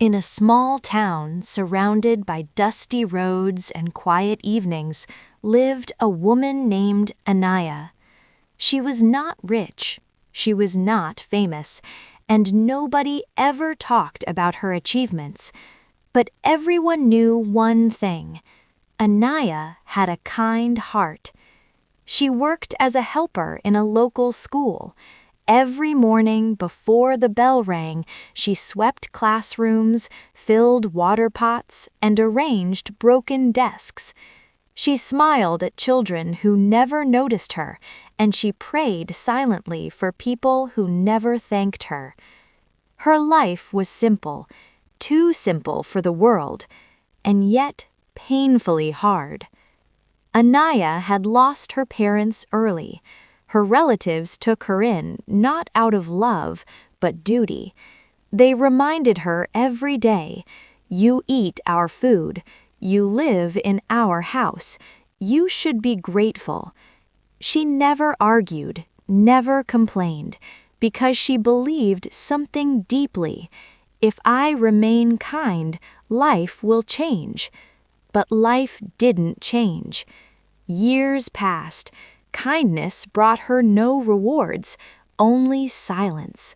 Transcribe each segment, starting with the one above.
In a small town surrounded by dusty roads and quiet evenings lived a woman named Anaya. She was not rich, she was not famous, and nobody ever talked about her achievements. But everyone knew one thing: Anaya had a kind heart. She worked as a helper in a local school. Every morning before the bell rang, she swept classrooms, filled water pots, and arranged broken desks. She smiled at children who never noticed her, and she prayed silently for people who never thanked her. Her life was simple, too simple for the world, and yet painfully hard. Anaya had lost her parents early. Her relatives took her in, not out of love, but duty. They reminded her every day, "You eat our food. You live in our house. You should be grateful." She never argued, never complained, because she believed something deeply: if I remain kind, life will change. But life didn't change. Years passed. Kindness brought her no rewards, only silence.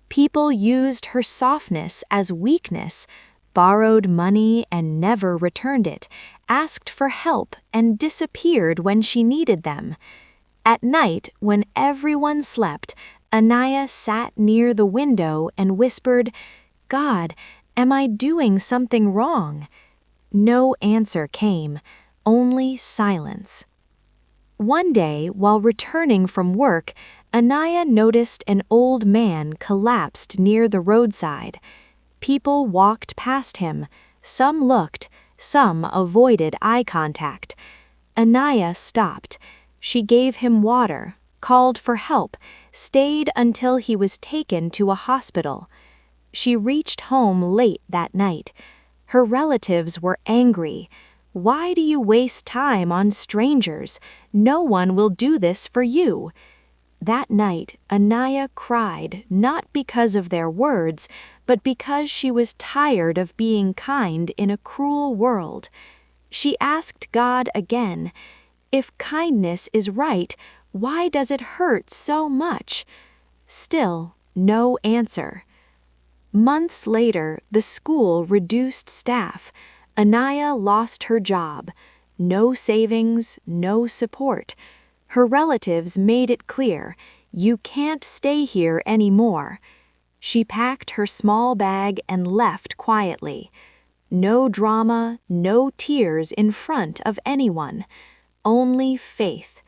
People used her softness as weakness, borrowed money and never returned it, asked for help and disappeared when she needed them. At night, when everyone slept, Anaya sat near the window and whispered, "God, am I doing something wrong?" No answer came, only silence. One day, while returning from work, Anaya noticed an old man collapsed near the roadside. People walked past him. Some looked, some avoided eye contact. Anaya stopped. She gave him water, called for help, stayed until he was taken to a hospital. She reached home late that night. Her relatives were angry. "Why do you waste time on strangers? No one will do this for you." That night, Anaya cried, not because of their words, but because she was tired of being kind in a cruel world. She asked God again, "If kindness is right, why does it hurt so much?" Still, no answer. Months later, the school reduced staff. Anaya lost her job. No savings, no support. Her relatives made it clear, "You can't stay here anymore." She packed her small bag and left quietly. No drama, no tears in front of anyone. Only faith.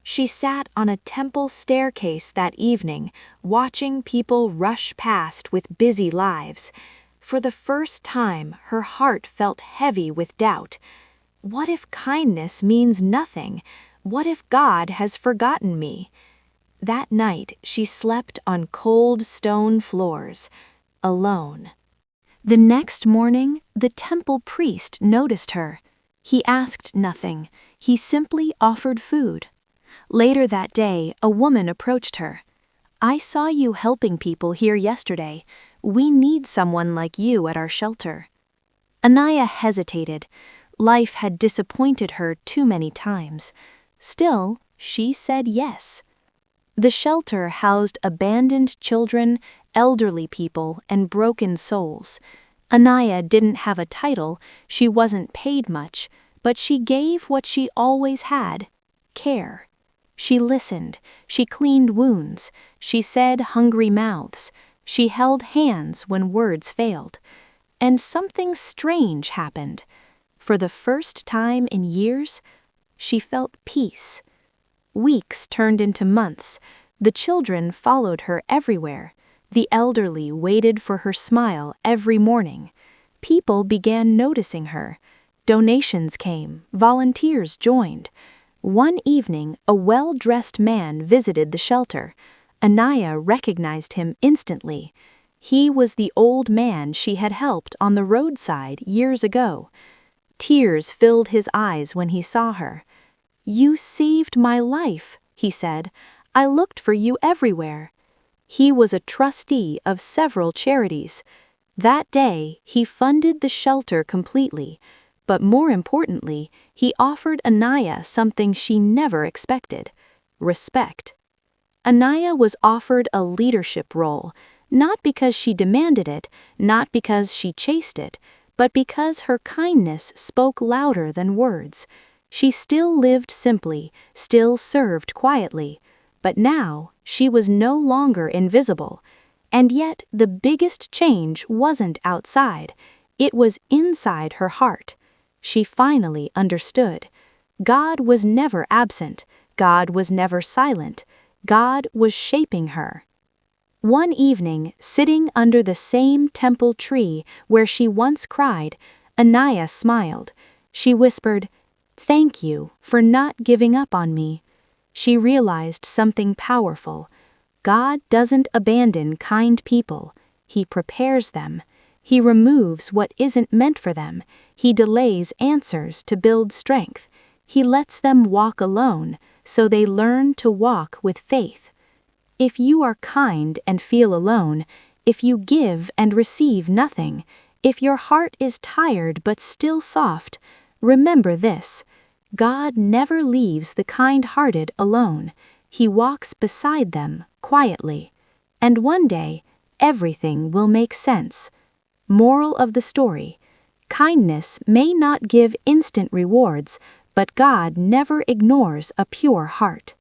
She sat on a temple staircase that evening, watching people rush past with busy lives. For the first time, her heart felt heavy with doubt. What if kindness means nothing? What if God has forgotten me? That night, she slept on cold stone floors, alone. The next morning, the temple priest noticed her. He asked nothing. He simply offered food. Later that day, a woman approached her. "I saw you helping people here yesterday. We need someone like you at our shelter." Anaya hesitated. Life had disappointed her too many times. Still, she said yes. The shelter housed abandoned children, elderly people, and broken souls. Anaya didn't have a title, she wasn't paid much, but she gave what she always had: care. She listened, she cleaned wounds, she fed hungry mouths, she held hands when words failed. And something strange happened. For the first time in years, she felt peace. Weeks turned into months. The children followed her everywhere. The elderly waited for her smile every morning. People began noticing her. Donations came, volunteers joined. One evening, a well-dressed man visited the shelter. Anaya recognized him instantly. He was the old man she had helped on the roadside years ago. Tears filled his eyes when he saw her. "You saved my life," he said. "I looked for you everywhere." He was a trustee of several charities. That day, he funded the shelter completely, but more importantly, he offered Anaya something she never expected: respect. Anaya was offered a leadership role, not because she demanded it, not because she chased it, but because her kindness spoke louder than words. She still lived simply, still served quietly, but now she was no longer invisible. And yet the biggest change wasn't outside, it was inside her heart. She finally understood. God was never absent, God was never silent, God was shaping her. One evening, sitting under the same temple tree where she once cried, Anaya smiled. She whispered, "Thank you for not giving up on me." She realized something powerful. God doesn't abandon kind people. He prepares them. He removes what isn't meant for them. He delays answers to build strength. He lets them walk alone, so they learn to walk with faith. If you are kind and feel alone, if you give and receive nothing, if your heart is tired but still soft, remember this: God never leaves the kind-hearted alone. He walks beside them quietly. And one day, everything will make sense. Moral of the story: kindness may not give instant rewards, but God never ignores a pure heart.